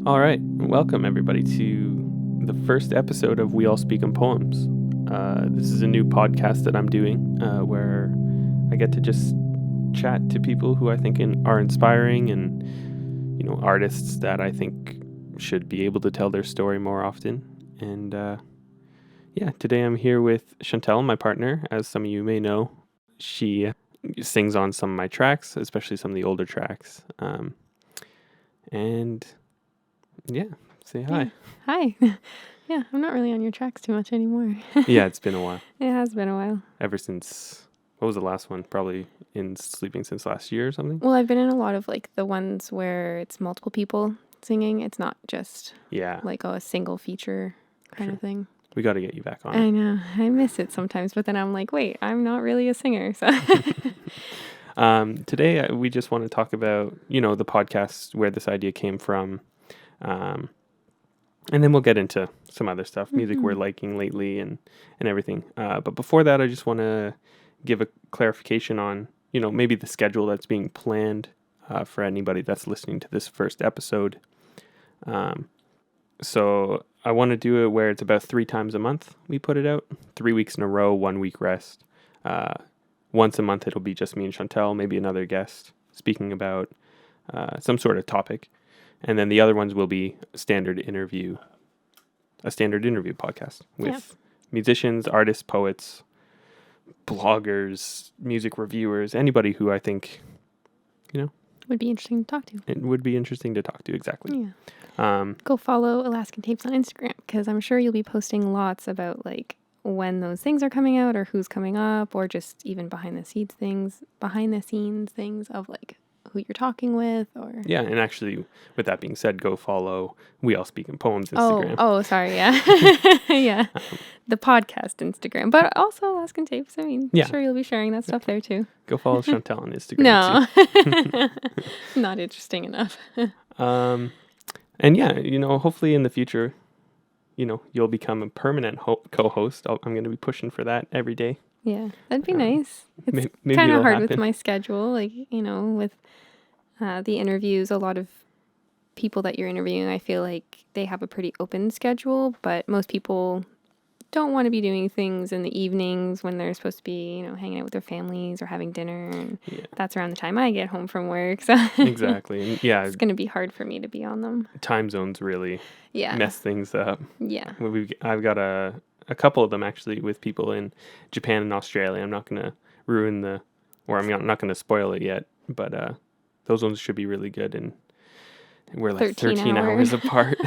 All right, welcome everybody to the first episode of We All Speak in Poems. This is a new podcast that I'm doing where I get to just chat to people who I think are inspiring and, artists that I think should be able to tell their story more often. And today I'm here with Chantal, my partner. As some of you may know, she sings on some of my tracks, especially some of the older tracks. Say hi. Hi. Yeah, I'm not really on your tracks too much anymore. Yeah, it's been a while. It has been a while. Ever since, what was the last one? Probably in Sleeping Since last year or something? Well, I've been in a lot of the ones where it's multiple people singing. It's not just a single feature kind of thing. We got to get you back on. I know. I miss it sometimes, but then I'm like, wait, I'm not really a singer. So Today we just want to talk about, the podcast, where this idea came from. And then we'll get into some other stuff, music we're liking lately and everything. But before that, I just want to give a clarification on, maybe the schedule that's being planned for anybody that's listening to this first episode. So I want to do it where it's about 3 times a month we put it out. 3 weeks in a row, 1 week rest. Once a month it'll be just me and Chantal, maybe another guest speaking about some sort of topic. And then the other ones will be a standard interview podcast with musicians, artists, poets, bloggers, music reviewers, anybody who I think, would be interesting to talk to. It would be interesting to talk to, exactly. Yeah. Go follow Alaskan Tapes on Instagram, because I'm sure you'll be posting lots about when those things are coming out or who's coming up, or just even behind the scenes things of who you're talking with, or and actually, with that being said, go follow We All Speak in Poems Instagram. Oh, sorry, yeah. Yeah. The podcast Instagram, but also Alaskan Tapes. I mean, sure you'll be sharing that stuff there too. Go follow Chantal on Instagram too. Not interesting enough. And hopefully in the future, you'll become a permanent co-host. I'm going to be pushing for that every day. Yeah, that'd be nice. It's maybe kind of hard happen with my schedule, with the interviews. A lot of people that you're interviewing, I feel like they have a pretty open schedule, but most people don't want to be doing things in the evenings when they're supposed to be, hanging out with their families or having dinner, and that's around the time I get home from work. So exactly, yeah, it's going to be hard for me to be on them. Time zones really mess things up. Yeah, I've got a couple of them actually with people in Japan and Australia. I'm not going to I'm not going to spoil it yet, but those ones should be really good, and we're 13 hours apart.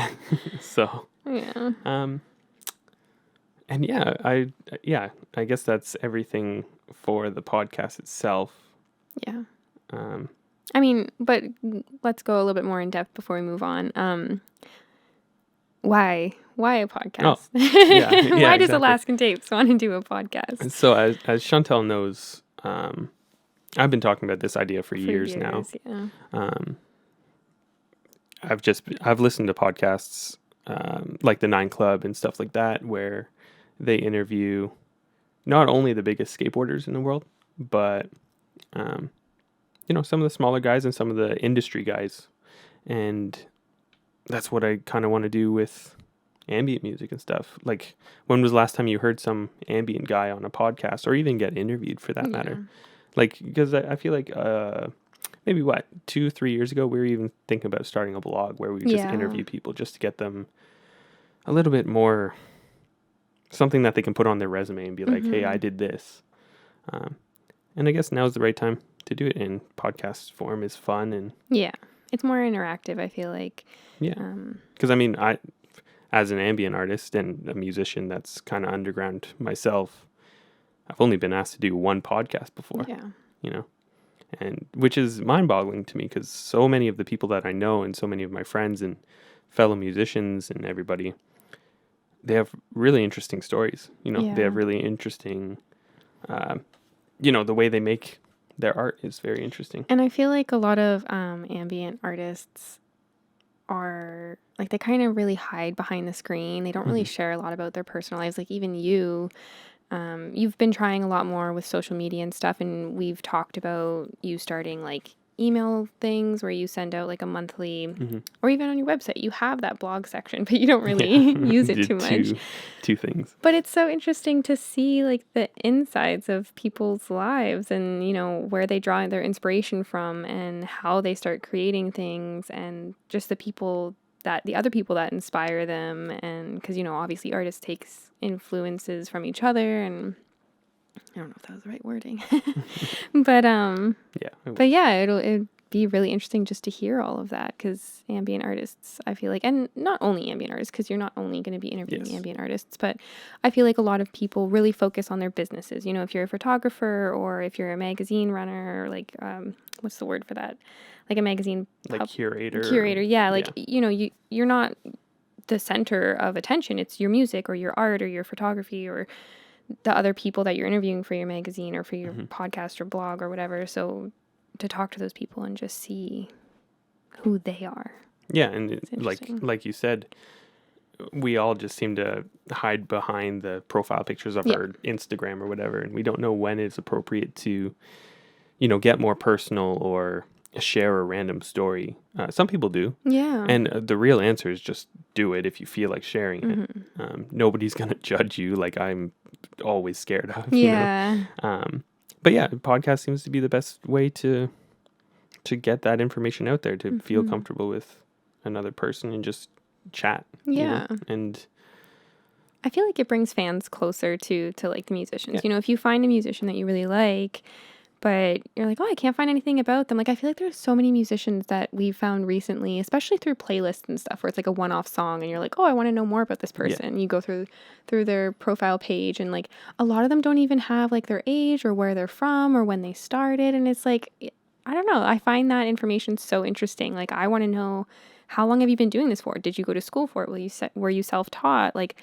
So yeah. I guess that's everything for the podcast itself. Yeah. I mean, but let's go a little bit more in depth before we move on. Why a podcast? Oh, Why does Alaskan Tapes want to do a podcast? So as Chantal knows, I've been talking about this idea for years now. Yeah. I've listened to podcasts like the 9 Club and stuff like that, where they interview not only the biggest skateboarders in the world, but some of the smaller guys and some of the industry guys. And that's what I kind of want to do with ambient music and stuff. Like, when was the last time you heard some ambient guy on a podcast, or even get interviewed for that matter? Like, because I feel like maybe 2-3 years ago, we were even thinking about starting a blog where we just interview people just to get them a little bit more, something that they can put on their resume and be like, hey, I did this. And I guess now's the right time to do it, in podcast form is fun. And it's more interactive, I feel like. Because I as an ambient artist and a musician that's kind of underground myself, I've only been asked to do one podcast before. And which is mind-boggling to me, because so many of the people that I know and so many of my friends and fellow musicians and everybody, they have really interesting stories. They have really interesting, the way they make their art is very interesting. And I feel like a lot of ambient artists are they kind of really hide behind the screen. They don't really share a lot about their personal lives. Like, even you've been trying a lot more with social media and stuff, and we've talked about you starting email things where you send out like a monthly, Mm-hmm. or even on your website, you have that blog section, but you don't really Yeah. use it Did too much. two things. But it's so interesting to see like the insides of people's lives and, you know, where they draw their inspiration from and how they start creating things and just the other people that inspire them. And because, you know, obviously artists takes influences from each other, and I don't know if that was the right wording, but Yeah. but yeah, it'd be really interesting just to hear all of that, because ambient artists, I feel like, and not only ambient artists, because you're not only going to be interviewing Yes. ambient artists, but I feel like a lot of people really focus on their businesses. You know, if you're a photographer or if you're a magazine runner, or like what's the word for that? Like a magazine Like curator. curator, yeah. Like you know, you're not the center of attention. It's your music or your art or your photography or the other people that you're interviewing for your magazine or for your podcast or blog or whatever. So to talk to those people and just see who they are. Yeah, and interesting. like you said, we all just seem to hide behind the profile pictures of our Instagram or whatever, and we don't know when it's appropriate to, you know, get more personal or share a random story. Some people do. Yeah. And the real answer is just do it if you feel like sharing it. Nobody's going to judge you like I'm always scared of, you know. But yeah, podcast seems to be the best way to get that information out there, to feel comfortable with another person and just chat. Yeah. You know? And I feel like it brings fans closer to like the musicians. You know, if you find a musician that you really like, but you're like, oh, I can't find anything about them. Like, I feel like there's so many musicians that we've found recently, especially through playlists and stuff, where it's like a one-off song and you're like, oh, I want to know more about this person. You go through their profile page, and like a lot of them don't even have like their age or where they're from or when they started. And it's like, I don't know. I find that information so interesting. Like, I want to know, how long have you been doing this for? Did you go to school for it? Were you self-taught? Like,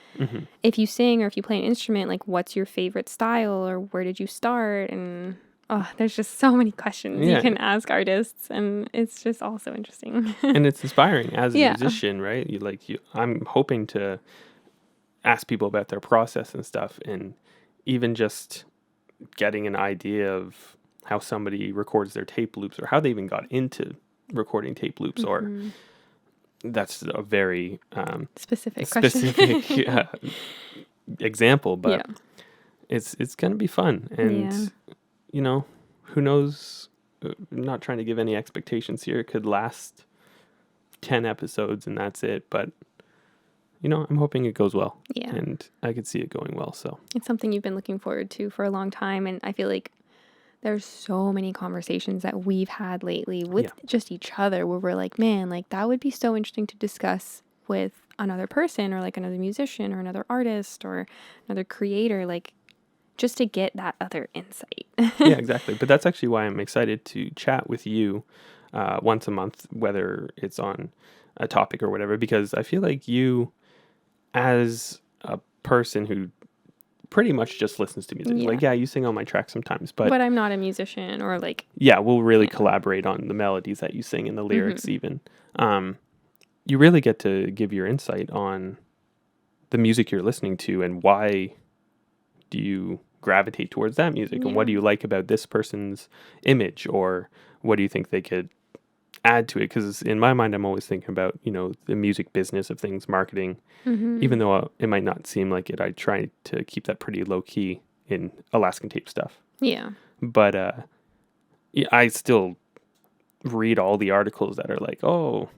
if you sing or if you play an instrument, like, what's your favorite style or where did you start? And there's just so many questions you can ask artists, and it's just all so interesting. And it's inspiring as a musician, right? I'm hoping to ask people about their process and stuff, and even just getting an idea of how somebody records their tape loops or how they even got into recording tape loops, or that's a very specific example, but it's going to be fun. And you know, who knows, I'm not trying to give any expectations here. It could last 10 episodes and that's it, but you know, I'm hoping it goes well. Yeah. And I could see it going well. So it's something you've been looking forward to for a long time. And I feel like there's so many conversations that we've had lately with just each other where we're like, man, like that would be so interesting to discuss with another person or like another musician or another artist or another creator, like just to get that other insight. Yeah, exactly. But that's actually why I'm excited to chat with you once a month, whether it's on a topic or whatever, because I feel like you, as a person who pretty much just listens to music, like, you sing on my tracks sometimes, but I'm not a musician or like, we'll really collaborate on the melodies that you sing and the lyrics even. You really get to give your insight on the music you're listening to and why do you gravitate towards that music and what do you like about this person's image, or what do you think they could add to it? Because in my mind, I'm always thinking about, you know, the music business of things, marketing, even though it might not seem like it. I try to keep that pretty low key in Alaskan Tape stuff. Yeah. But I still read all the articles that are like, oh,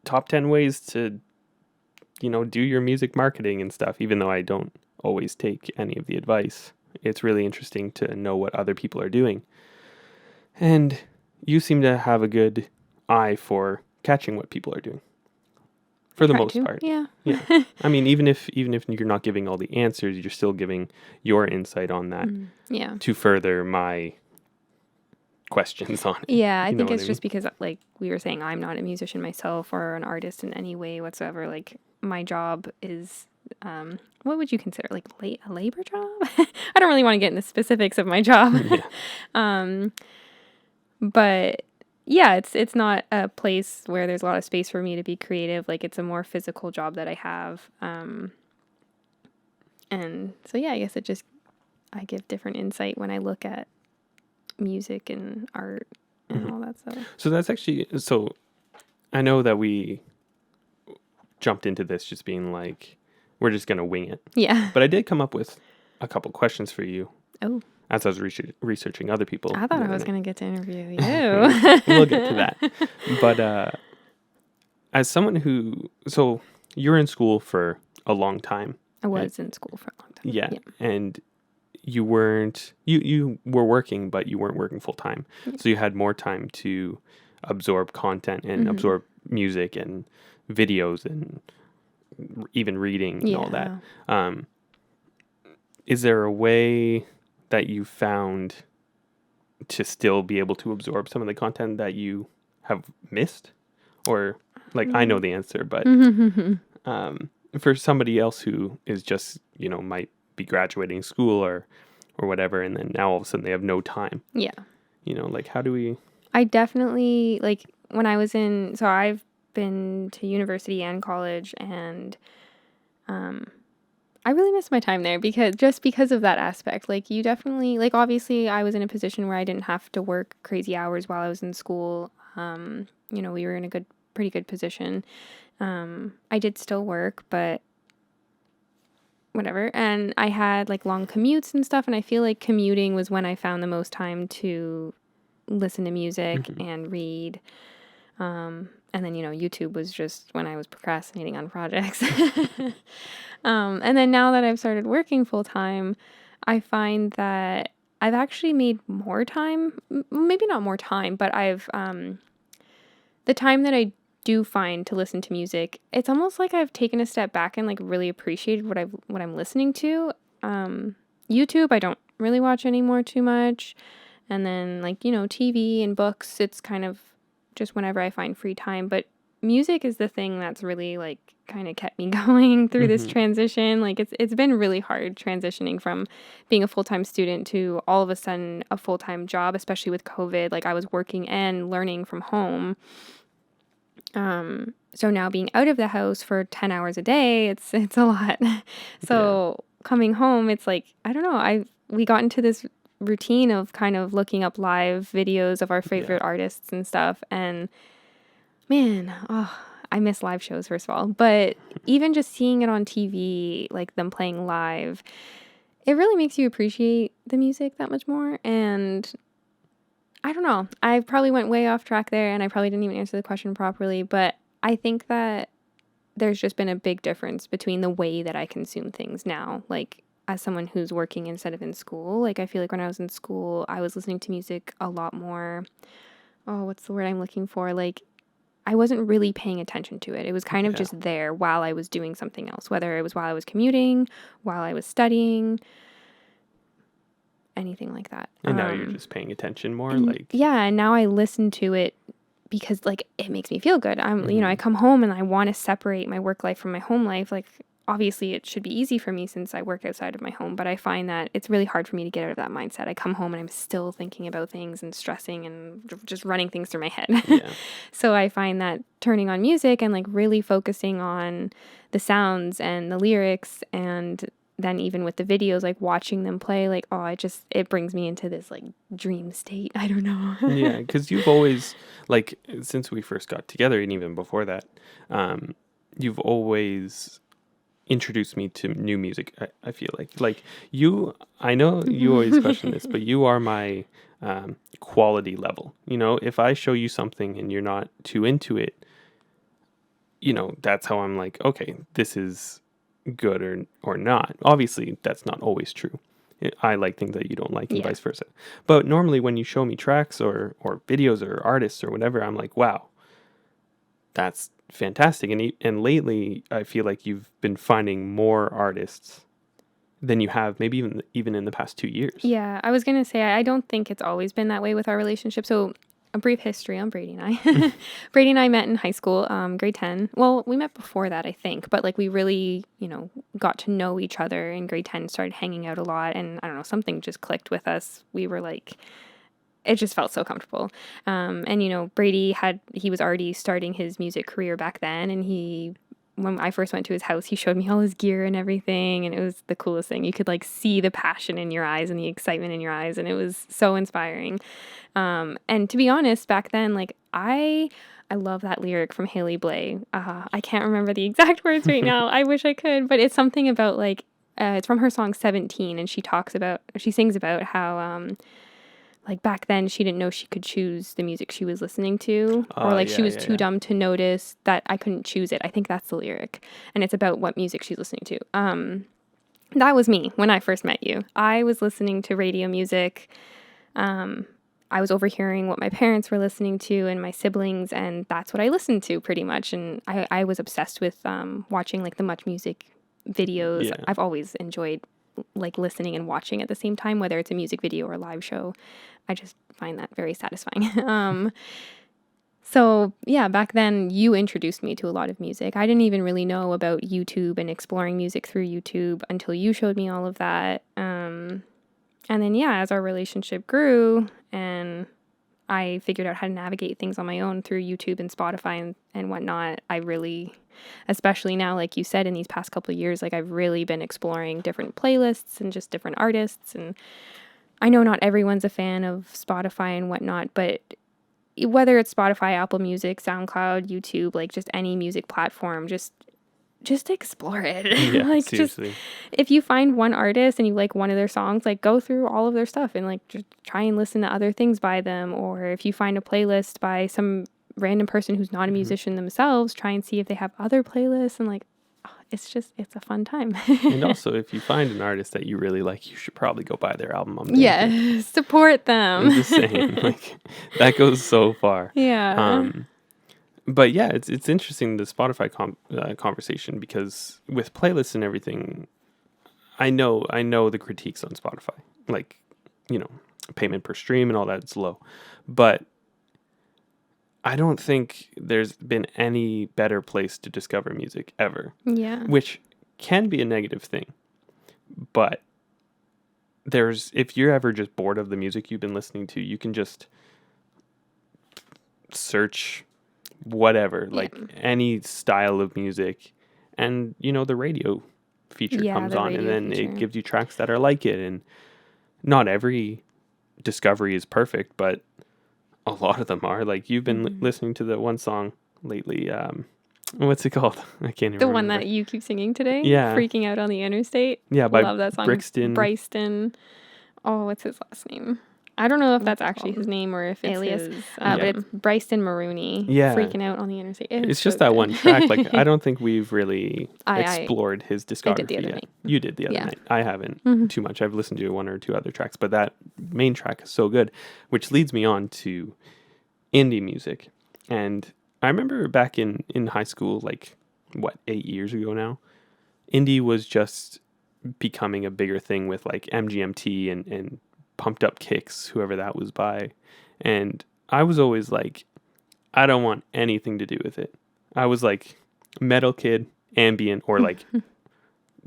top 10 ways to, you know, do your music marketing and stuff, even though I don't always take any of the advice. It's really interesting to know what other people are doing. And you seem to have a good eye for catching what people are doing. For the most part. Yeah. I mean, even if you're not giving all the answers, you're still giving your insight on that. Yeah. To further my questions on it. Yeah, I think it's just because, like we were saying, I'm not a musician myself or an artist in any way whatsoever. Like, my job is, what would you consider, like, a labor job? I don't really want to get into specifics of my job. But yeah, it's not a place where there's a lot of space for me to be creative. Like, it's a more physical job that I have. And so, yeah, I guess I give different insight when I look at music and art and all that that. So that's actually, so I know that we jumped into this just being like, we're just going to wing it. Yeah. But I did come up with a couple questions for you Oh, as I was researching other people. I thought the I other was night. going to get to interview you. We'll get to that. But as someone who, so you're in school for a long time. I was in school for a long time. Yeah. And you weren't, you were working, but you weren't working full time. Yeah. So you had more time to absorb content and absorb music and videos and even reading and all that. Is there a way that you found to still be able to absorb some of the content that you have missed? Or, like, I know the answer, but for somebody else who is just, might be graduating school or whatever, and then now all of a sudden they have no time. Yeah. Like, how do we... I definitely, like, when I was in, so I've been to university and college, and I really miss my time there because of that aspect. Like, you definitely, like, obviously I was in a position where I didn't have to work crazy hours while I was in school. We were in a pretty good position. I did still work, but whatever. And I had like long commutes and stuff. And I feel like commuting was when I found the most time to listen to music and read. And then, YouTube was just when I was procrastinating on projects. And then now that I've started working full time, I find that I've actually made more time, maybe not more time, but the time that I do find to listen to music, it's almost like I've taken a step back and like really appreciated what I'm listening to. YouTube, I don't really watch anymore too much. And then like, TV and books, it's kind of just whenever I find free time. But music is the thing that's really like kind of kept me going through this transition. Like it's been really hard transitioning from being a full-time student to all of a sudden a full-time job, especially with COVID. Like I was working and learning from home. So now being out of the house for 10 hours a day, it's a lot. So coming home, it's like, I don't know, we got into this routine of kind of looking up live videos of our favorite artists and stuff. And man, I miss live shows, first of all. But even just seeing it on TV, like them playing live, it really makes you appreciate the music that much more. And I don't know. I probably went way off track there and I probably didn't even answer the question properly, but I think that there's just been a big difference between the way that I consume things now. Like as someone who's working instead of in school, like I feel like when I was in school, I was listening to music a lot more. Oh, what's the word I'm looking for? Like I wasn't really paying attention to it. It was kind of just there while I was doing something else, whether it was while I was commuting, while I was studying, anything like that. And now you're just paying attention more, and now I listen to it because like it makes me feel good. I come home and I want to separate my work life from my home life. Like obviously it should be easy for me since I work outside of my home, but I find that it's really hard for me to get out of that mindset. I come home and I'm still thinking about things and stressing and just running things through my head. So I find that turning on music and like really focusing on the sounds and the lyrics, and then even with the videos, like watching them play, like, it brings me into this like dream state. I don't know. Yeah, because you've always, like, since we first got together and even before that, you've always introduced me to new music. I feel like you, I know you always question this, but you are my quality level. If I show you something and you're not too into it, that's how I'm like, okay, this is good or not. Obviously, that's not always true. I like things that you don't like and vice versa. But normally when you show me tracks or videos or artists or whatever, I'm like, wow, that's fantastic. And lately, I feel like you've been finding more artists than you have maybe even in the past 2 years. Yeah, I was going to say, I don't think it's always been that way with our relationship. So a brief history on Brady and I. Brady and I met in high school, grade 10. Well, we met before that, I think, but like we really, got to know each other in grade 10, started hanging out a lot. And I don't know, something just clicked with us. We were like, it just felt so comfortable. And Brady he was already starting his music career back then, and he when I first went to his house, he showed me all his gear and everything, and it was the coolest thing. You could like see the passion in your eyes and the excitement in your eyes, and it was so inspiring. And to be honest, back then, like I love that lyric from Haley Blay. I can't remember the exact words right now. I wish I could, but it's something about like it's from her song 17, and she sings about how like back then she didn't know she could choose the music she was listening to, or like she was too dumb to notice that I couldn't choose it. I think that's the lyric, and it's about what music she's listening to. That was me when I first met you. I was listening to radio music. I was overhearing what my parents were listening to and my siblings, and that's what I listened to pretty much. And I was obsessed with watching like the Much Music videos. Yeah. I've always enjoyed like listening and watching at the same time, whether it's a music video or a live show. I just find that very satisfying. So yeah, back then you introduced me to a lot of music. I didn't even really know about YouTube and exploring music through YouTube until you showed me all of that. And then yeah, as our relationship grew and I figured out how to navigate things on my own through YouTube and Spotify and whatnot, I really, especially now, like you said, in these past couple of years, like I've really been exploring different playlists and just different artists. And I know not everyone's a fan of Spotify and whatnot, but whether it's Spotify, Apple Music, SoundCloud, YouTube, like just any music platform, just explore it. Yeah, like seriously. just if you find one artist and you like one of their songs, like go through all of their stuff and like just try and listen to other things by them. Or if you find a playlist by some random person who's not a musician themselves, try and see if they have other playlists, and like it's a fun time. And also, if you find an artist that you really like, you should probably go buy their album. Yeah, support them. I'm just saying, like that goes so far. Yeah. But yeah, it's interesting, the Spotify conversation, because with playlists and everything, I know the critiques on Spotify, like, you know, payment per stream and all that, it's low, but I don't think there's been any better place to discover music ever. Yeah. Which can be a negative thing, but if you're ever just bored of the music you've been listening to, you can just search whatever, like any style of music, and you know the radio feature comes on, and then it gives you tracks that are like it. And not every discovery is perfect, but a lot of them are. Like you've been listening to the one song lately, what's it called? I can't even remember. The one that you keep singing today? Yeah. Freaking Out on the Interstate? Yeah, by love that song. Brixton. Oh, what's his last name? I don't know if that's actually his name or if it's Alias. Yeah. But it's Bryston Maroney. Yeah. Freaking Out on the Interstate. It's just that one track. Like I don't think we've really I explored his discography did the other yet. night. You did the other night. I haven't too much. I've listened to one or two other tracks, but that main track is so good, which leads me on to indie music. And I remember back in high school, like 8 years ago now, indie was just becoming a bigger thing with like MGMT and Pumped Up Kicks, whoever that was by. And I was always like, I don't want anything to do with it. I was like metal kid, ambient, or like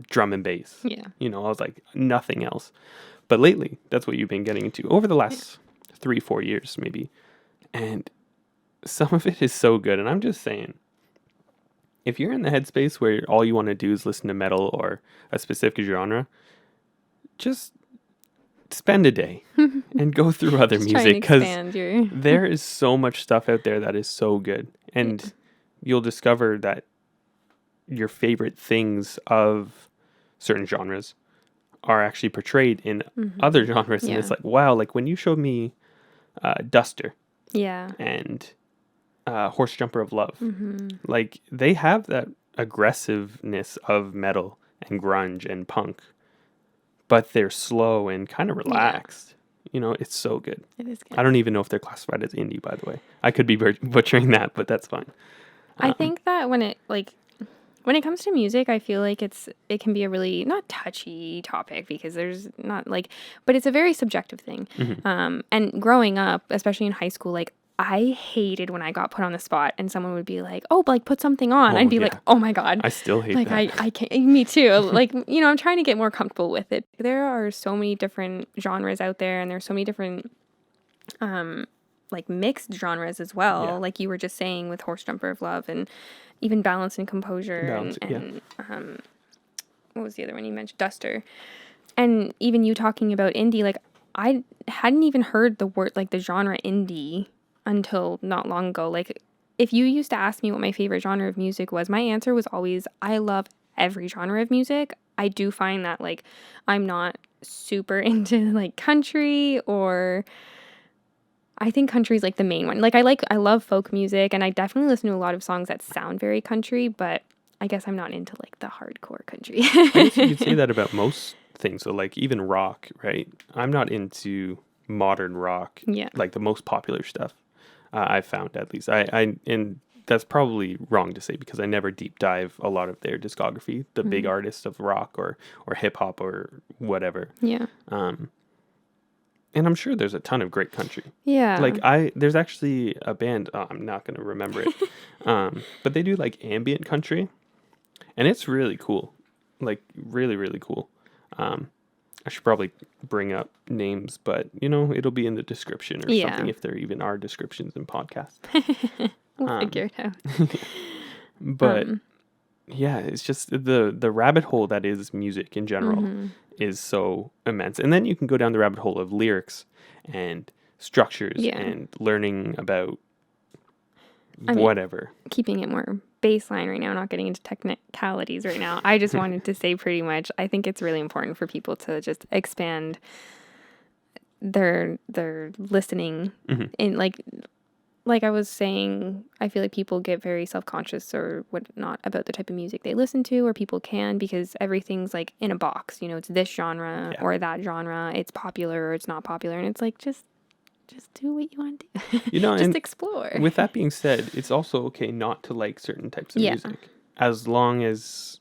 drum and bass. Yeah. You know, I was like nothing else. But lately, that's what you've been getting into over the last 3-4 years maybe. And some of it is so good. And I'm just saying, if you're in the headspace where all you want to do is listen to metal or a specific genre, just spend a day and go through other music, because there is so much stuff out there that is so good, and you'll discover that your favorite things of certain genres are actually portrayed in other genres. And it's like, wow, like when you showed me Duster and Horse Jumper of Love, like they have that aggressiveness of metal and grunge and punk, but they're slow and kind of relaxed. You know, it's so good. It is good. I don't even know if they're classified as indie, by the way. I could be butchering that, but that's fine. I think that when it comes to music, I feel like it can be a really not touchy topic, because there's not like, but it's a very subjective thing. And growing up, especially in high school, like I hated when I got put on the spot and someone would be like, "Oh, like put something on." I'd be like, "Oh my God." I still hate like that. I can't. Me too. Like, you know, I'm trying to get more comfortable with it. There are so many different genres out there, and there's so many different like mixed genres as well. Yeah. Like you were just saying with Horse Jumper of Love, and even Balance and Composure, and what was the other one you mentioned? Duster. And even you talking about indie, like I hadn't even heard the word, like the genre indie until not long ago. Like if you used to ask me what my favorite genre of music was, my answer was always, I love every genre of music. I do find that like I'm not super into like country, or I think country is like the main one. Like I love folk music, and I definitely listen to a lot of songs that sound very country, but I guess I'm not into like the hardcore country. I guess you could say that about most things. So like even rock, right? I'm not into modern rock, Yeah. like the most popular stuff. I've found, at least. And that's probably wrong to say because I never deep dive a lot of their discography, the big artists of rock or hip hop or whatever. Yeah. And I'm sure there's a ton of great country. Yeah. Like there's actually a band, I'm not going to remember it. But they do like ambient country, and it's really cool. Like really, really cool. I should probably bring up names, but it'll be in the description or something, if there even are descriptions in podcasts. We'll figure it out. But yeah, it's just the rabbit hole that is music in general is so immense. And then you can go down the rabbit hole of lyrics and structures and learning about whatever. Keeping it more baseline right now, not getting into technicalities right now. I just wanted to say pretty much, I think it's really important for people to just expand their listening in like I was saying, I feel like people get very self-conscious or whatnot about the type of music they listen to, or people can, because everything's like in a box, it's this genre or that genre, it's popular or it's not popular, and it's like just do what you want to do. Just and explore. With that being said, it's also okay not to like certain types of music, as long as,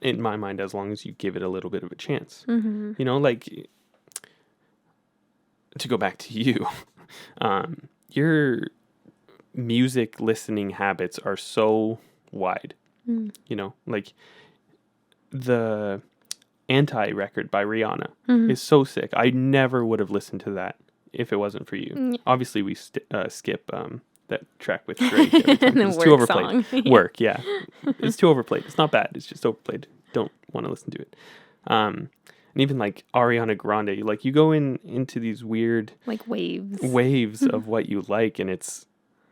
in my mind, as long as you give it a little bit of a chance. Like, to go back to you, your music listening habits are so wide. Like the Anti record by Rihanna is so sick. I never would have listened to that if it wasn't for you. Obviously we skip that track with Drake every time. It's too overplayed. Work, yeah. It's too overplayed. It's not bad, it's just overplayed. Don't want to listen to it. And even like Ariana Grande, like you go into these weird like waves of what you like, and it's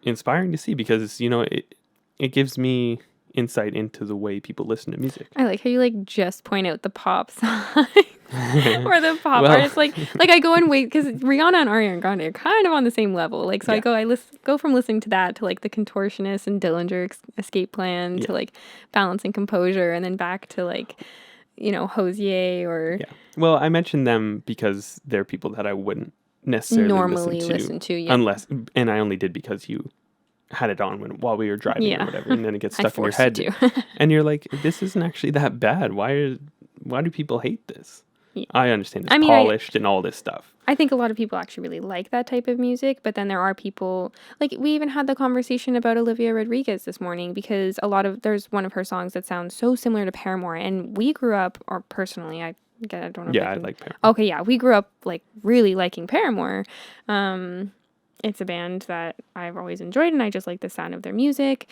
inspiring to see because it gives me insight into the way people listen to music. I like how you like just point out the pop song or the pop artists. Like I go and wait because Rihanna and Ariana Grande are kind of on the same level. Like so, I go from listening to that to like the Contortionist and Dillinger Escape Plan to like Balance and Composure, and then back to like Hosier or Well, I mentioned them because they're people that I wouldn't necessarily normally listen to unless, and I only did because you had it on while we were driving or whatever, and then it gets stuck in your head and you're like, this isn't actually that bad. Why do people hate this? I understand it's polished and all this stuff. I think a lot of people actually really like that type of music, but then there are people, like we even had the conversation about Olivia Rodrigo this morning, because there's one of her songs that sounds so similar to Paramore, and we grew up, or personally, I don't know. I like Paramore. Okay, yeah, we grew up like really liking Paramore. It's a band that I've always enjoyed, and I just like the sound of their music.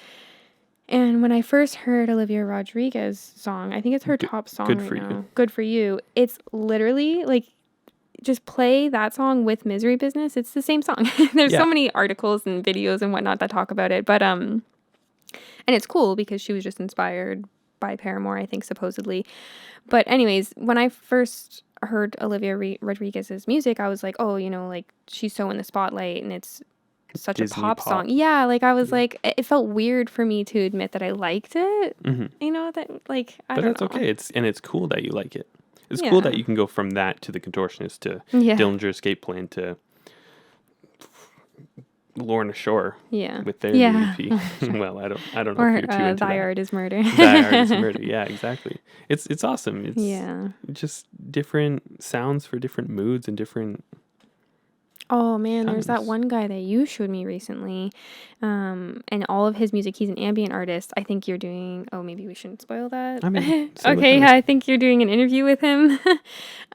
And when I first heard Olivia Rodrigo's song, I think it's her top song right now. Good For You. It's literally like, just play that song with Misery Business. It's the same song. There's so many articles and videos and whatnot that talk about it. But, and it's cool because she was just inspired by Paramore, I think, supposedly. But anyways, when I first heard Olivia Rodrigo's music, I was like, oh, like she's so in the spotlight and it's such Disney a pop song. Yeah, like I was like, it felt weird for me to admit that I liked it. That like I don't know. But that's okay. It's cool that you like it. It's cool that you can go from that to the Contortionist to Dillinger Escape Plan to Lorna Shore with their new EP. Well, I don't know if you're too into Thy Art Is Murder. Thy Art Is Murder. Yeah, exactly. It's awesome. It's just different sounds for different moods and different. Oh man, there's that one guy that you showed me recently, and all of his music. He's an ambient artist. I think you're doing. Oh, maybe we shouldn't spoil that. I mean, okay, I think you're doing an interview with him,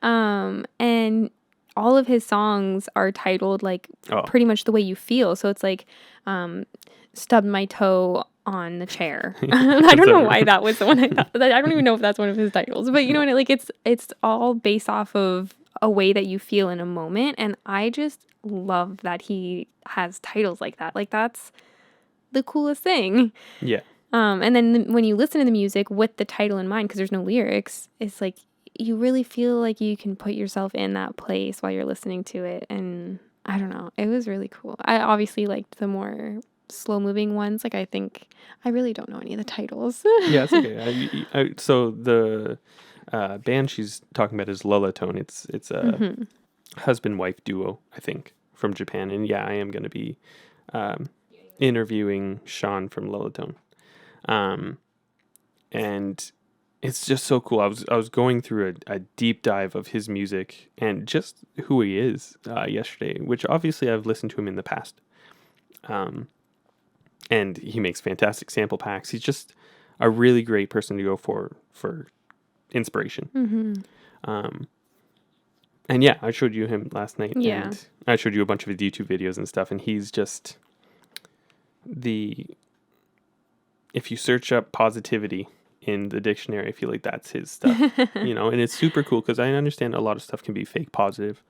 and all of his songs are titled like Oh, pretty much the way you feel. So it's like, stubbed my toe on the chair. I don't know why that was the one I thought. I don't even know if that's one of his titles, but you know what? Like it's all based off of a way that you feel in a moment, and I just love that he has titles like that. Like that's the coolest thing. yeah. And then when you listen to the music with the title in mind, because there's no lyrics, it's like you really feel like you can put yourself in that place while you're listening to it. And I don't know, it was really cool. I obviously liked the more slow moving ones. Like I think I really don't know any of the titles. Yeah, it's okay. So the band she's talking about is Lullitone. It's a husband-wife duo, I think, from Japan. And yeah, I am going to be interviewing Sean from Lullitone. And it's just so cool. I was going through a deep dive of his music and just who he is yesterday, which obviously I've listened to him in the past. And he makes fantastic sample packs. He's just a really great person to go for inspiration. And yeah, I showed you him last night. Yeah. And I showed you a bunch of his YouTube videos and stuff. And he's just if you search up positivity in the dictionary, I feel like that's his stuff, and it's super cool because I understand a lot of stuff can be fake positive.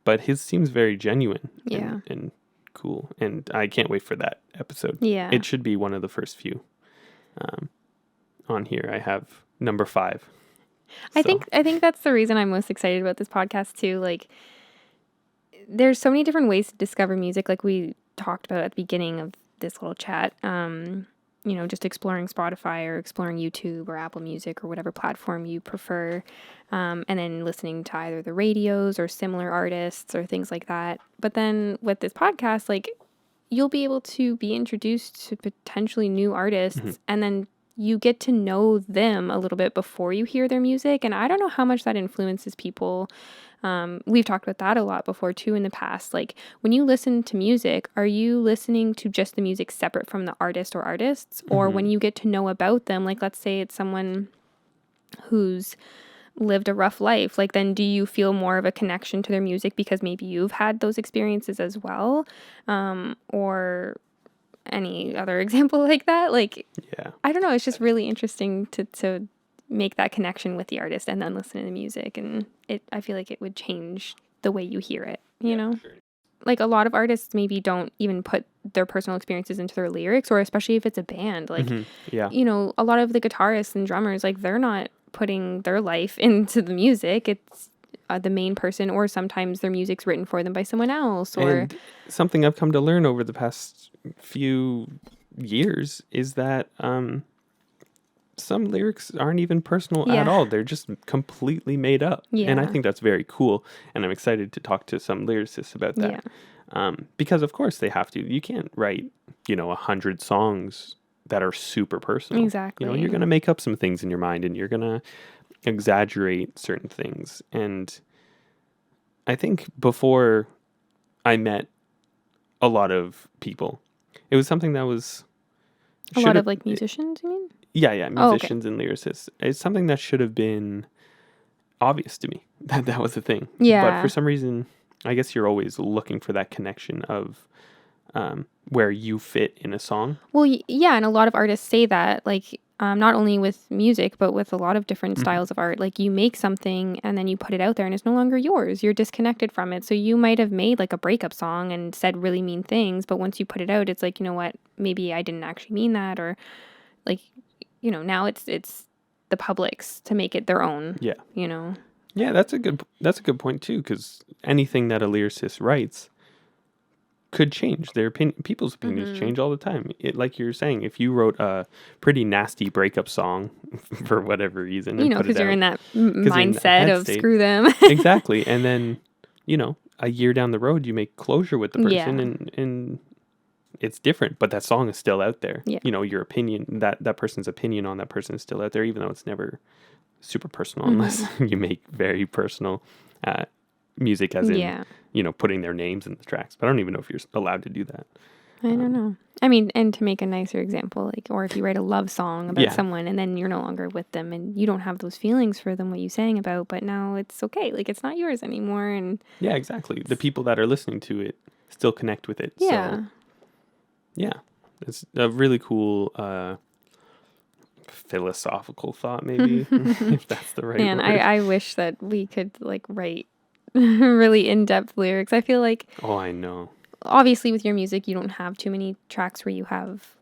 But his seems very genuine and cool. And I can't wait for that episode. Yeah. It should be one of the first few. On here, I have number 5. I think that's the reason I'm most excited about this podcast too. Like, there's so many different ways to discover music, like we talked about at the beginning of this little chat. Just exploring Spotify or exploring YouTube or Apple Music or whatever platform you prefer, and then listening to either the radios or similar artists or things like that. But then with this podcast, like, you'll be able to be introduced to potentially new artists, and then you get to know them a little bit before you hear their music. And I don't know how much that influences people. We've talked about that a lot before too in the past. Like, when you listen to music, are you listening to just the music separate from the artist or artists? Or when you get to know about them, like, let's say it's someone who's lived a rough life, like, then do you feel more of a connection to their music because maybe you've had those experiences as well? Or any other example like that? Like, Yeah. I don't know. It's just really interesting to make that connection with the artist and then listen to the music. And I feel like it would change the way you hear it, you know? Sure. Like, a lot of artists maybe don't even put their personal experiences into their lyrics, or especially if it's a band. Like, a lot of the guitarists and drummers, like, they're not putting their life into the music. It's the main person, or sometimes their music's written for them by someone else. Or And something I've come to learn over the past few years is that some lyrics aren't even personal at all. They're just completely made up. And I think that's very cool. And I'm excited to talk to some lyricists about that. Because, of course, they have to. You can't write, 100 songs that are super personal. Exactly. You're going to make up some things in your mind, and you're going to exaggerate certain things. And I think before I met a lot of people, it was something that was a lot of, like, musicians, you mean? Yeah, musicians and lyricists. It's something that should have been obvious to me that was a thing. Yeah. But for some reason, I guess you're always looking for that connection of where you fit in a song. Well, yeah, and a lot of artists say that, like, not only with music, but with a lot of different styles of art. Like, you make something and then you put it out there and it's no longer yours. You're disconnected from it. So you might have made, like, a breakup song and said really mean things, but once you put it out, it's like, you know what, maybe I didn't actually mean that. Or, like, now it's the public's to make it their own. Yeah. Yeah, that's a good point too, because anything that a lyricist writes could change. Their opinion, people's opinions change all the time. Like you're saying, if you wrote a pretty nasty breakup song for whatever reason, because you're in that mindset of screw them. Exactly. And then, a year down the road, you make closure with the person, and it's different, but that song is still out there. Yeah. Your opinion, that person's opinion on that person is still out there, even though it's never super personal, unless you make very personal music, as in, putting their names in the tracks. But I don't even know if you're allowed to do that. I don't know. I mean, and to make a nicer example, like, or if you write a love song about someone and then you're no longer with them and you don't have those feelings for them, what you sang about, but now it's okay. Like, it's not yours anymore. And Yeah, exactly. The people that are listening to it still connect with it. yeah. So, yeah, it's a really cool philosophical thought, maybe, if that's the right Man, word. I wish that we could like write really in-depth lyrics. I feel like Oh, I know. obviously with your music you don't have too many tracks where you have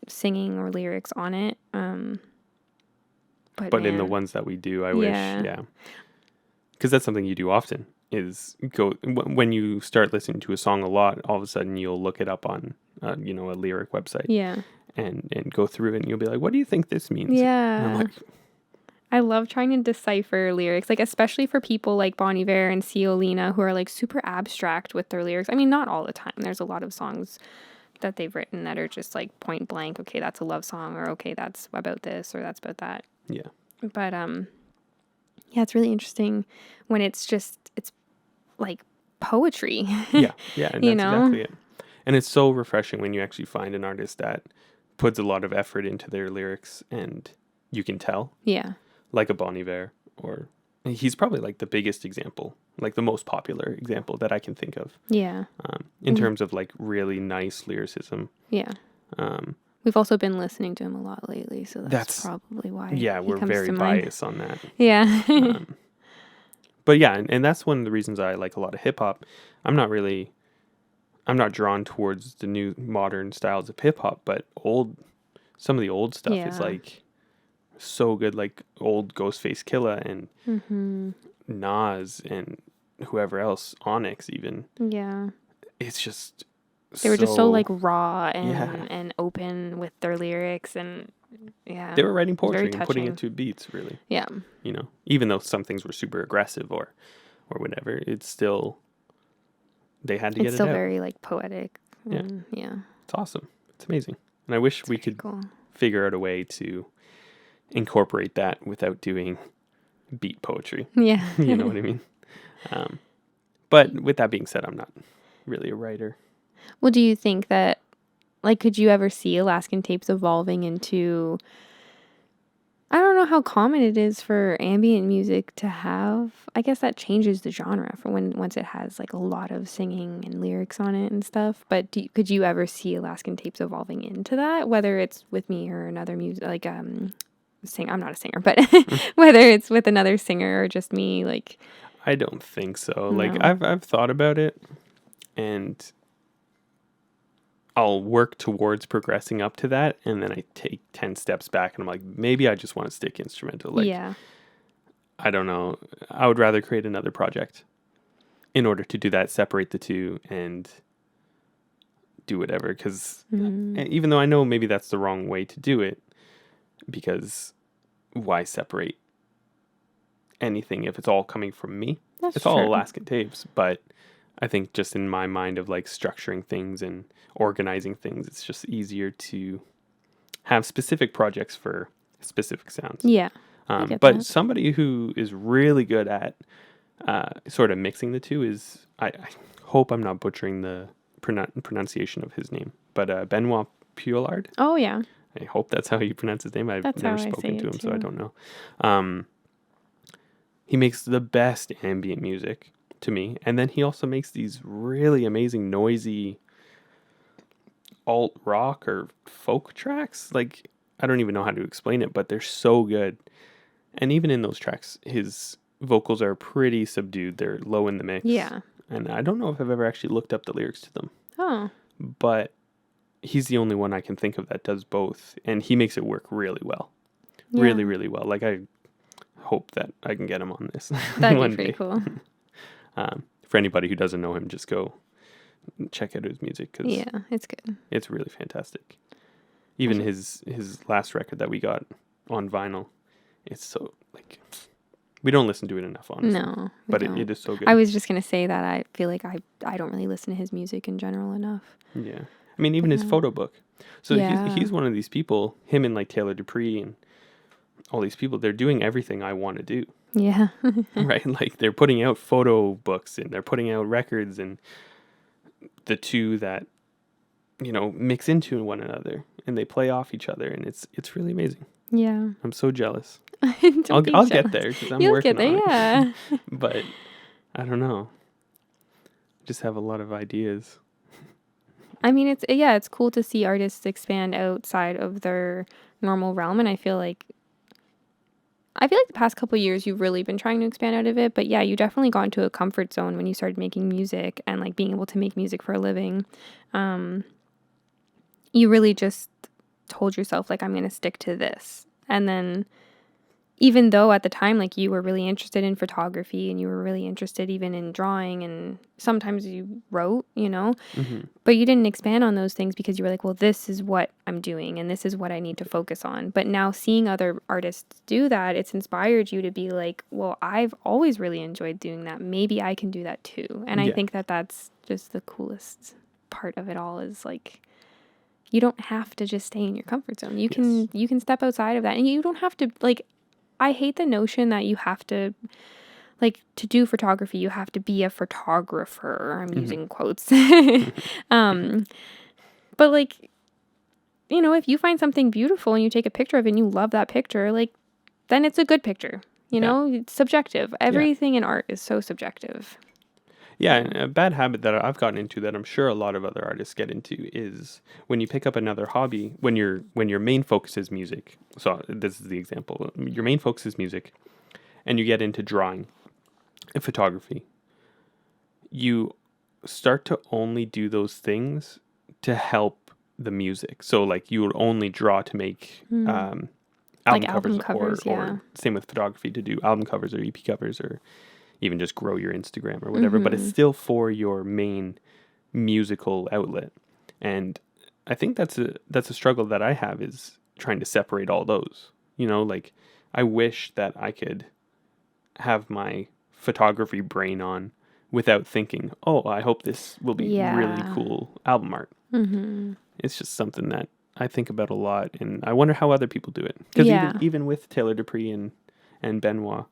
singing or lyrics on it. But in the man, ones that we do, I wish, yeah. Because that's something you do often, is when you start listening to a song a lot, all of a sudden you'll look it up on, a lyric website. Yeah. And go through it, and you'll be like, what do you think this means? Yeah. And I'm like, I love trying to decipher lyrics, like especially for people like Bon Iver and Ciolina who are like super abstract with their lyrics. I mean, not all the time. There's a lot of songs that they've written that are just like point blank. Okay, that's a love song, or okay, that's about this, or that's about that. yeah. But yeah, it's really interesting when it's like poetry. Yeah, and You that's know? exactly it. And it's so refreshing when you actually find an artist that puts a lot of effort into their lyrics, and you can tell, Yeah. like a Bon Iver, or he's probably like the biggest example, like the most popular example that I can think of, Yeah. in terms of like really nice lyricism. Yeah. Um, We've also been listening to him a lot lately, so that's That's- probably why yeah, he we're comes very to mind. biased on that. Yeah. But yeah, and that's one of the reasons I like a lot of hip hop. I'm not drawn towards the new modern styles of hip hop, but some of the old stuff is Yeah. like so good, like old Ghostface Killah and Mm-hmm. Nas and whoever else, Onyx even. Yeah. It's just They were just so like so raw and Yeah. and open with their lyrics, and yeah. they were writing It's very poetry and putting touching. it to beats, really. Yeah. Even though some things were super aggressive or whatever, it's still they had to It's get it still out. very like poetic. Yeah. And, yeah. It's awesome. It's amazing. And I wish we Very could cool. figure out a way to incorporate that without doing beat poetry. Yeah. You know what I mean? But with that being said, I'm not really a writer. Well, do you think that, like, could you ever see Alaskan Tapes evolving into, I don't know how common it is for ambient music to have, I guess that changes the genre for once it has like a lot of singing and lyrics on it and stuff. But could you ever see Alaskan Tapes evolving into that, whether it's with me or another music, like, sing, I'm not a singer, but whether it's with another singer or just me, like, I don't think so. Like No. I've thought about it, and I'll work towards progressing up to that, and then I take 10 steps back and I'm like, maybe I just want to stick instrumental. Like, yeah. I don't know. I would rather create another project in order to do that, separate the two and do whatever. Because even though I know maybe that's the wrong way to do it, because why separate anything if it's all coming from me? That's It's all true. Alaskan Tapes, but I think just in my mind of like structuring things and organizing things, it's just easier to have specific projects for specific sounds. Yeah. I get But that. somebody who is really good at sort of mixing the two is, I hope I'm not butchering the pronunciation of his name, but Benoit Puillard. Oh, yeah. I hope that's how you pronounce his name. I've That's never how I spoken say to it him, so I too. don't know. He makes the best ambient music to me, and then he also makes these really amazing noisy alt rock or folk tracks. Like, I don't even know how to explain it, but they're so good. And even in those tracks, his vocals are pretty subdued. They're low in the mix. Yeah. And I don't know if I've ever actually looked up the lyrics to them, Oh. but he's the only one I can think of that does both, and he makes it work really well. Yeah. Really, really well. Like, I hope that I can get him on this That'd one be pretty day. cool. For anybody who doesn't know him, just go check out his music, because Yeah, it's good. it's really fantastic. Even his last record that we got on vinyl, it's so, like, we don't listen to it enough, honestly. No, we But don't. it is so good. I was just gonna say that I feel like I don't really listen to his music in general enough. Yeah. I mean, even his no. photo book. So Yeah. he's one of these people, him and like Taylor Dupree and all these people, they're doing everything I want to do. Yeah. Right? Like, they're putting out photo books and they're putting out records, and the two that mix into one another, and they play off each other, and it's really amazing. Yeah. I'm so jealous. Don't be I'll jealous. get there because I'm You'll working get there, on yeah. it. But I don't know. Just have a lot of ideas. I mean, it's cool to see artists expand outside of their normal realm, and I feel like the past couple of years you've really been trying to expand out of it, but yeah, you definitely got into a comfort zone when you started making music and like being able to make music for a living. You really just told yourself like, I'm going to stick to this. And then even though at the time, like, you were really interested in photography and you were really interested even in drawing, and sometimes you wrote, Mm-hmm. but you didn't expand on those things because you were like, well, this is what I'm doing and this is what I need to focus on. But now seeing other artists do that, it's inspired you to be like, well, I've always really enjoyed doing that. Maybe I can do that too. And I think that that's just the coolest part of it all, is like, you don't have to just stay in your comfort zone. You can step outside of that, and you don't have to, like, I hate the notion that you have to, like, to do photography, you have to be a photographer. I'm using quotes. But like, if you find something beautiful and you take a picture of it and you love that picture, like, then it's a good picture. It's subjective. Everything in art is so subjective. Yeah, and a bad habit that I've gotten into that I'm sure a lot of other artists get into is when you pick up another hobby, when your main focus is music. So this is the example. Your main focus is music, and you get into drawing and photography. You start to only do those things to help the music. So like you would only draw to make album covers, or same with photography, to do album covers or EP covers, or even just grow your Instagram or whatever, but it's still for your main musical outlet. And I think that's a struggle that I have, is trying to separate all those. Like, I wish that I could have my photography brain on without thinking, oh, I hope this will be really cool album art. Mm-hmm. It's just something that I think about a lot, and I wonder how other people do it. Because even with Taylor Dupree and Benoit,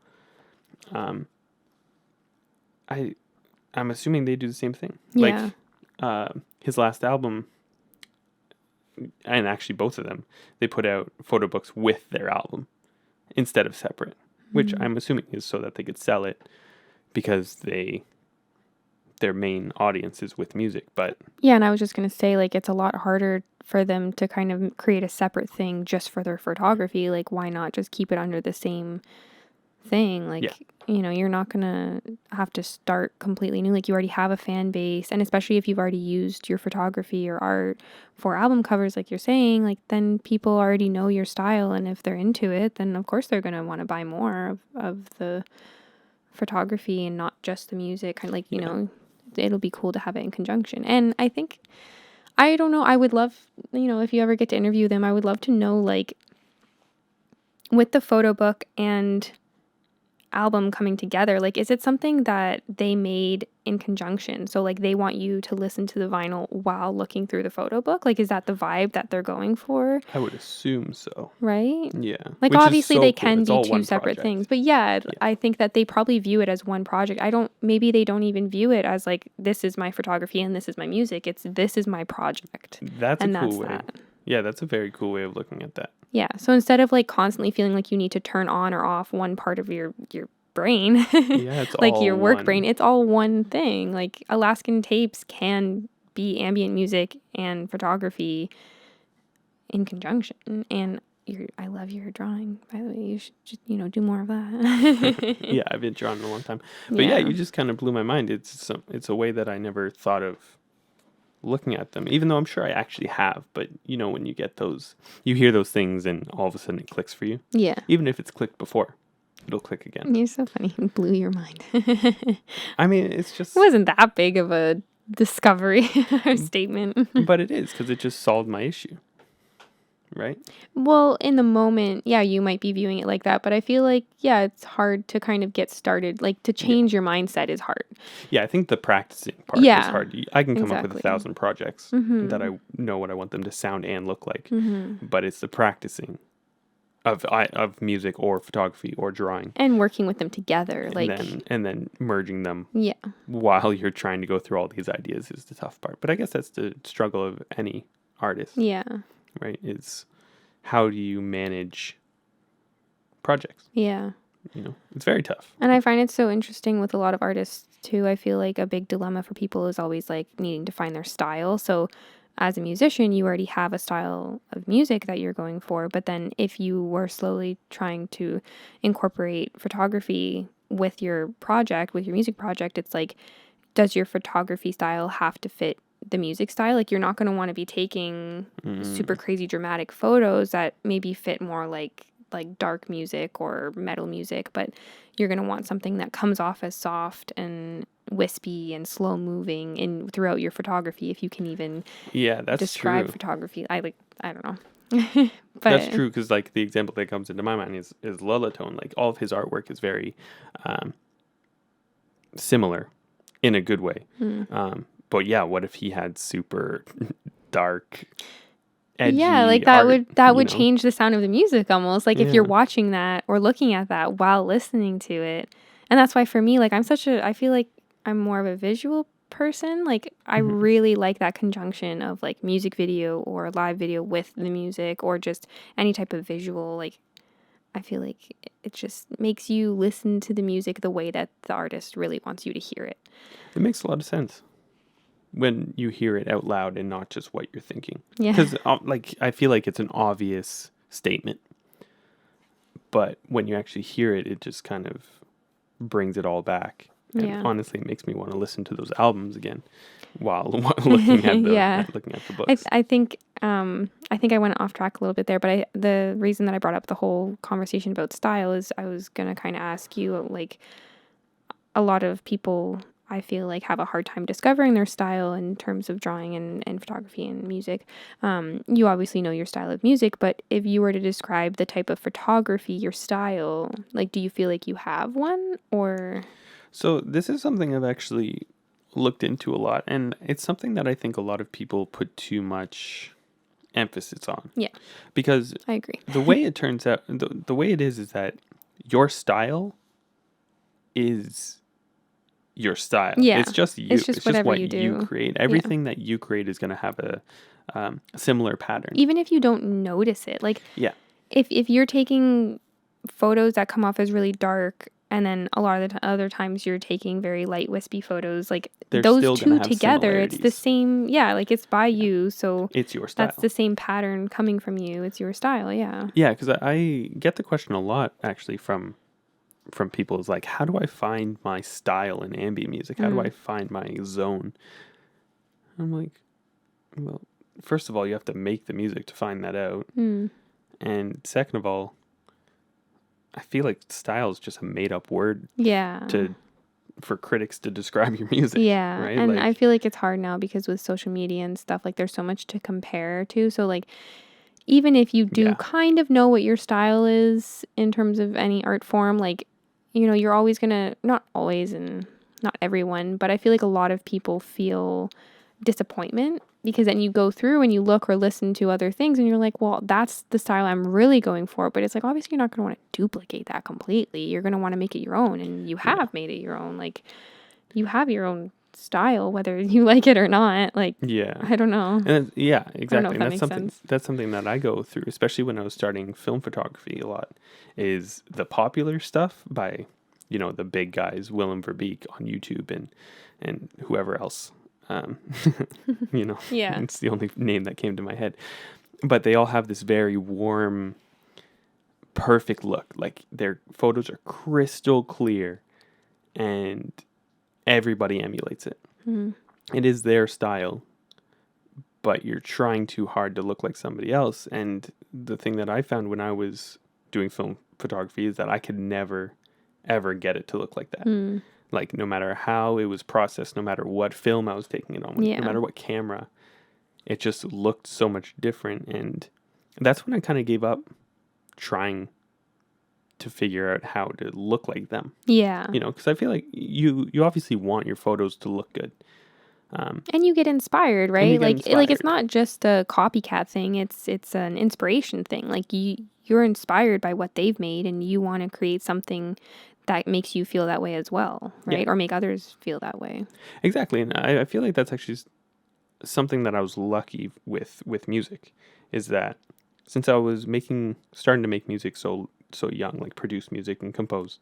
I'm assuming they do the same thing. Yeah. Like, his last album, and actually both of them, they put out photo books with their album instead of separate, which I'm assuming is so that they could sell it, because their main audience is with music. But yeah, and I was just going to say, like, it's a lot harder for them to kind of create a separate thing just for their photography. Like, why not just keep it under the same thing? Like, you're not gonna have to start completely new. Like, you already have a fan base, and especially if you've already used your photography or art for album covers, like you're saying, like, then people already know your style, and if they're into it, then of course they're gonna want to buy more of the photography and not just the music. Kind of like, it'll be cool to have it in conjunction. And I think, I don't know, I would love, if you ever get to interview them, I would love to know, like, with the photo book and album coming together, like, is it something that they made in conjunction? So like, they want you to listen to the vinyl while looking through the photo book? Like, is that the vibe that they're going for? I would assume so. Right? Yeah. Like, which obviously so they cool. can It's be all two one separate project. things, but I think that they probably view it as one project. Maybe they don't even view it as like, this is my photography and this is my music. This is my project. That's a cool way. Yeah, that's a very cool way of looking at that. Yeah. So instead of like constantly feeling like you need to turn on or off one part of your brain, it's like all your work one. brain, it's all one thing. Like, Alaskan Tapes can be ambient music and photography in conjunction. And I love your drawing, by the way. You should just, do more of that. Yeah, I've been drawing in a long time. But yeah, you just kind of blew my mind. It's a way that I never thought of looking at them, even though I'm sure I actually have. But when you get those, you hear those things and all of a sudden it clicks for you. Yeah. Even if it's clicked before, it'll click again. You're so funny. You blew your mind. I mean, it's just... It wasn't that big of a discovery or statement. But it is, because it just solved my issue. Right? Well, in the moment, yeah, you might be viewing it like that, but I feel like, yeah, it's hard to kind of get started. Like, to change your mindset is hard. Yeah, I think the practicing part is hard. I can come up with 1,000 projects that I know what I want them to sound and look like, but it's the practicing of music or photography or drawing, And working with them together, like, and then merging them yeah, while you're trying to go through all these ideas is the tough part. But I guess that's the struggle of any artist, yeah, right? Is how do you manage projects? yeah. It's very tough. And I find it so interesting with a lot of artists too. I feel like a big dilemma for people is always like needing to find their style. So as a musician, you already have a style of music that you're going for. But then if you were slowly trying to incorporate photography with your project, with your music project, it's like, does your photography style have to fit the music style? Like, you're not going to want to be taking super crazy dramatic photos that maybe fit more like dark music or metal music, but you're going to want something that comes off as soft and wispy and slow moving in throughout your photography, if you can even That's describe true. photography. I don't know. But That's true, because like the example that comes into my mind is Lullatone. Like all of his artwork is very similar in a good way. But yeah, what if he had super dark, edgy yeah, like art, that would change the sound of the music almost. Like if you're Yeah. watching that or looking at that while listening to it. And that's why for me, like I feel like I'm more of a visual person. Like I really like that conjunction of like music video or live video with the music or just any type of visual. Like I feel like it just makes you listen to the music the way that the artist really wants you to hear it. It makes a lot of sense when you hear it out loud and not just what you're thinking. Yeah. Because like I feel like it's an obvious statement, but when you actually hear it, it just kind of brings it all back. And Yeah. honestly, it makes me want to listen to those albums again while looking at the Yeah. looking at the books. I think I went off track a little bit there, but the reason that I brought up the whole conversation about style is I was gonna kind of ask you, like, a lot of people I feel like have a hard time discovering their style in terms of drawing and photography and music. You obviously know your style of music, but if you were to describe the type of photography, your style, like, do you feel like you have one or? So this is something I've actually looked into a lot, and it's something that I think a lot of people put too much emphasis on. Yeah. Because I agree. the way it turns out, the way it is that your style is your style. Yeah. It's just you. It's just whatever what you do. create. Everything that you create is going to have a similar pattern. Even if you don't notice it, like, Yeah. if you're taking photos that come off as really dark, and then a lot of the other times you're taking very light wispy photos, like They're those still gonna two have together, it's the similarities. same. Yeah, like it's by you, so It's your style. that's the same pattern coming from you. It's your style. Yeah. Yeah, because I get the question a lot actually from people is like, how do I find my style in ambient music? How do I find my zone? I'm like, well, first of all, you have to make the music to find that out. And second of all, I feel like style is just a made up word Yeah. for critics to describe your music. Yeah. Right? And Like, I feel like it's hard now because with social media and stuff, like there's so much to compare to. So like even if you do Yeah. kind of know what your style is in terms of any art form, like, you're always gonna, not always and not everyone, but I feel like a lot of people feel disappointment because then you go through and you look or listen to other things and you're like, well, that's the style I'm really going for. But it's like, obviously you're not going to want to duplicate that completely. You're going to want to make it your own, and you have made it your own. Like, you have your own style, whether you like it or not. Like, yeah. I don't know. And yeah, I don't know exactly. if And that that's makes something sense. that's something that I go through, especially when I was starting film photography a lot, is the popular stuff by, the big guys, Willem Verbeek on YouTube and whoever else. Yeah. It's the only name that came to my head. But they all have this very warm, perfect look. Like their photos are crystal clear and everybody emulates it. It is their style, but you're trying too hard to look like somebody else. And the thing that I found when I was doing film photography is that I could never, ever get it to look like that. Like no matter how it was processed, no matter what film I was taking it on, no matter what camera, it just looked so much different. And that's when I kind of gave up trying to figure out how to look like them. Yeah. Because I feel like you obviously want your photos to look good. And you get inspired, right? you get Like it's inspired. not just a copycat thing. It's an inspiration thing. Like you're inspired by what they've made and you want to create something that makes you feel that way as well, right? Yeah. Or make others feel that way. Exactly. And I feel like that's actually something that I was lucky with music, is that since I was starting to make music so young, like produce music and compose,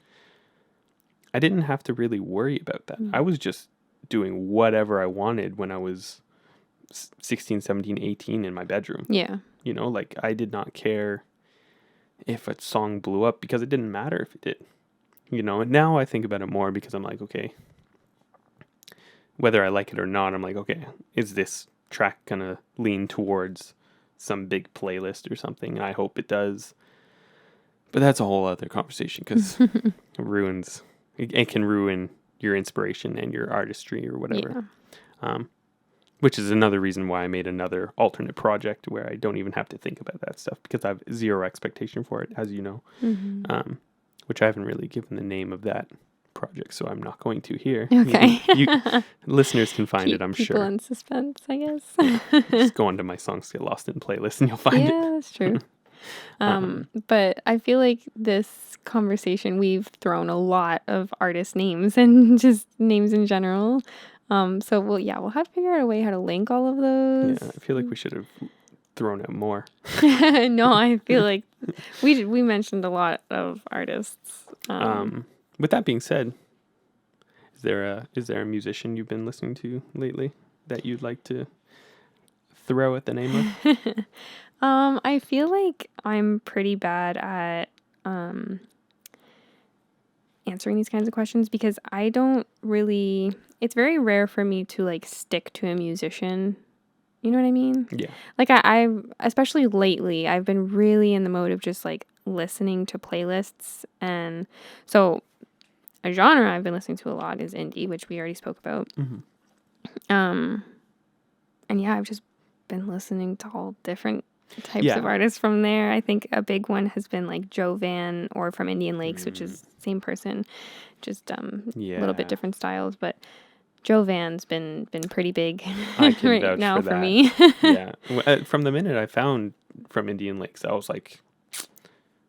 I didn't have to really worry about that. I was just doing whatever I wanted when I was 16, 17, 18 in my bedroom. Yeah. You know, like I did not care if a song blew up because it didn't matter if it did. You know, and now I think about it more because I'm like, okay, whether I like it or not, I'm like, okay, is this track gonna lean towards some big playlist or something? I hope it does. But that's a whole other conversation because it can ruin your inspiration and your artistry or whatever. Yeah. Which is another reason why I made another alternate project where I don't even have to think about that stuff because I have zero expectation for it, as you know. Which I haven't really given the name of that project, so I'm not going to here. Okay. Listeners can find it, I'm People sure. in suspense, I guess. Just go onto my Songs Get Lost in playlist and you'll find it. Yeah, that's true. But I feel like this conversation, we've thrown a lot of artist names and just names in general. So we'll have to figure out a way how to link all of those. Yeah, I feel like we should have thrown out more. No, I feel like we mentioned a lot of artists. With that being said, is there a musician you've been listening to lately that you'd like to throw at the name of? I feel like I'm pretty bad at answering these kinds of questions because I don't really. It's very rare for me to like stick to a musician. You know what I mean? Yeah. Like I've especially lately, I've been really in the mode of just like listening to playlists, and so a genre I've been listening to a lot is indie, which we already spoke about. And yeah, I've just been listening to all different types of artists from there. I think a big one has been like Joe Van or from Indian Lakes, which is same person, just a little bit different styles, but Joe Van's been pretty big right now for me. Yeah. From the minute I found From Indian Lakes, I was like,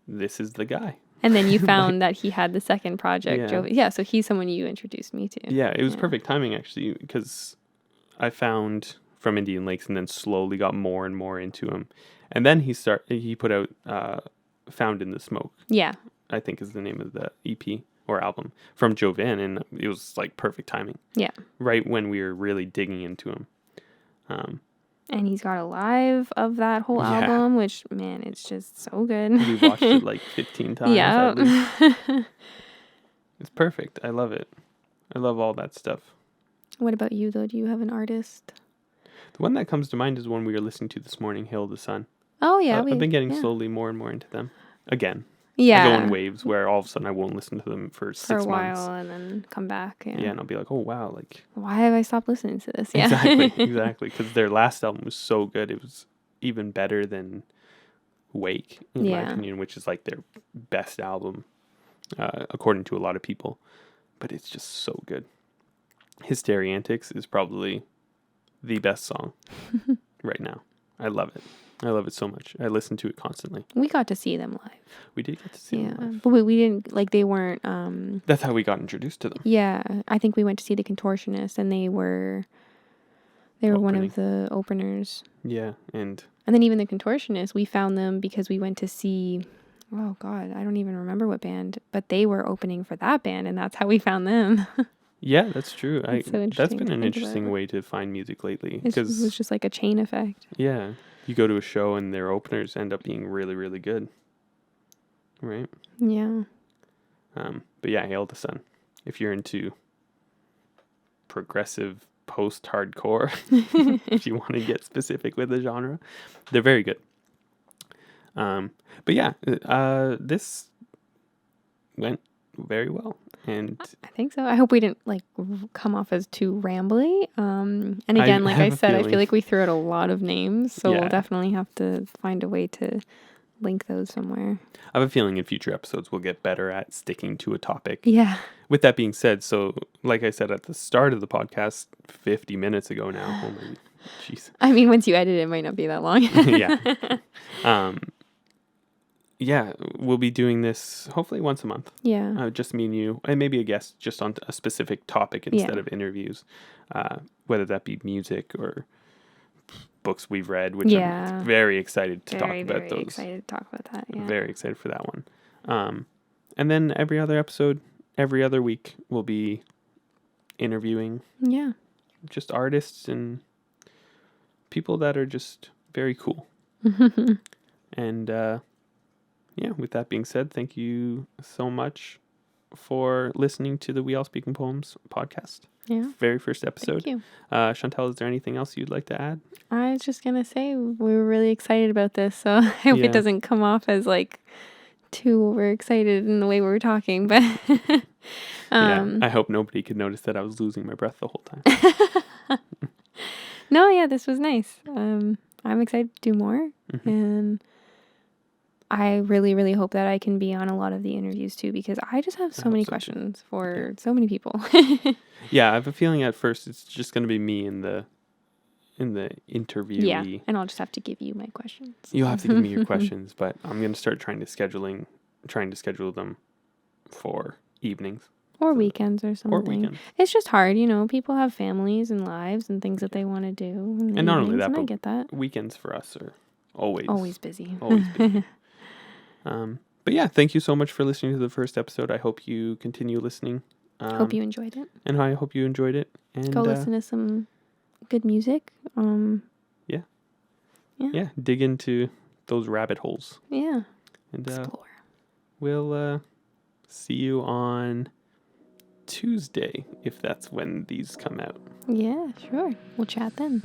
this is the guy. And then you found that he had the second project. Yeah. So he's someone you introduced me to. Yeah, it was perfect timing actually because I found From Indian Lakes and then slowly got more and more into him. And then he put out Found in the Smoke. Yeah. I think is the name of the EP or album from Joe Van, and it was like perfect timing. Yeah. Right when we were really digging into him. And he's got a live of that whole album, which, man, it's just so good. We watched it like 15 times. Yeah. It's perfect. I love it. I love all that stuff. What about you, though? Do you have an artist? The one that comes to mind is one we were listening to this morning, Hail the Sun. Oh, yeah. I've been getting slowly more and more into them. Again. Yeah. I go in waves where all of a sudden I won't listen to them for 6 months. For a while and then come back. Yeah. Yeah, and I'll be like, oh, wow. Like, why have I stopped listening to this? Yeah. Exactly. Because their last album was so good. It was even better than Wake, in my opinion, which is like their best album, according to a lot of people. But it's just so good. Hysteria Antics is probably the best song right now. I love it. I love it so much. I listen to it constantly. We got to see them live. We did get to see them live. But we didn't, like, they weren't... That's how we got introduced to them. Yeah. I think we went to see the Contortionists, and they were one of the openers. Yeah, and then even the Contortionists, we found them because we went to see... Oh, God, I don't even remember what band, but they were opening for that band, and that's how we found them. Yeah, that's true. That's been an interesting way to find music lately. It was just like a chain effect. Yeah. You go to a show and their openers end up being really, really good. Right? Yeah. But yeah, Hail the Sun. If you're into progressive post-hardcore, if you want to get specific with the genre, they're very good. But yeah, this went very well. And I think so. I hope we didn't like come off as too rambly. And again, like I said, I feel like we threw out a lot of names, so we'll definitely have to find a way to link those somewhere. I have a feeling in future episodes we'll get better at sticking to a topic. Yeah. With that being said, so like I said at the start of the podcast 50 minutes ago now. Oh my jeez. I mean, once you edit it might not be that long. Yeah. yeah, we'll be doing this hopefully once a month. Yeah. Just me and you, and maybe a guest just on a specific topic instead Yeah. of interviews, whether that be music or books we've read, which Yeah. I'm very excited to talk Very, about very those. excited to talk about that. Yeah. Very excited for that one. And then every other episode, every other week, we'll be interviewing Yeah. just artists and people that are just very cool. And yeah, with that being said, thank you so much for listening to the We All Speak in Poems podcast. Yeah. Very first episode. Thank you. Chantal, is there anything else you'd like to add? I was just going to say we were really excited about this, so I hope Yeah. it doesn't come off as like too overexcited in the way we were talking, but Yeah, I hope nobody could notice that I was losing my breath the whole time. no, yeah, this was nice. I'm excited to do more, and I really, really hope that I can be on a lot of the interviews too, because I just have so many questions for so many people. Yeah, I have a feeling at first it's just going to be me in the interviewee. Yeah, and I'll just have to give you my questions. You'll have to give me your questions, but I'm going to start trying to schedule them for evenings. Or weekends or something. Or weekends. It's just hard, you know. People have families and lives and things that they want to do. And not only that, and I but get that. weekends for us are always busy. Always busy. But yeah, thank you so much for listening to the first episode. I hope you continue listening. Hope you enjoyed it. And I hope you enjoyed it. And go listen to some good music. Yeah, dig into those rabbit holes. Yeah. And explore. We'll see you on Tuesday, if that's when these come out. Yeah, sure. We'll chat then.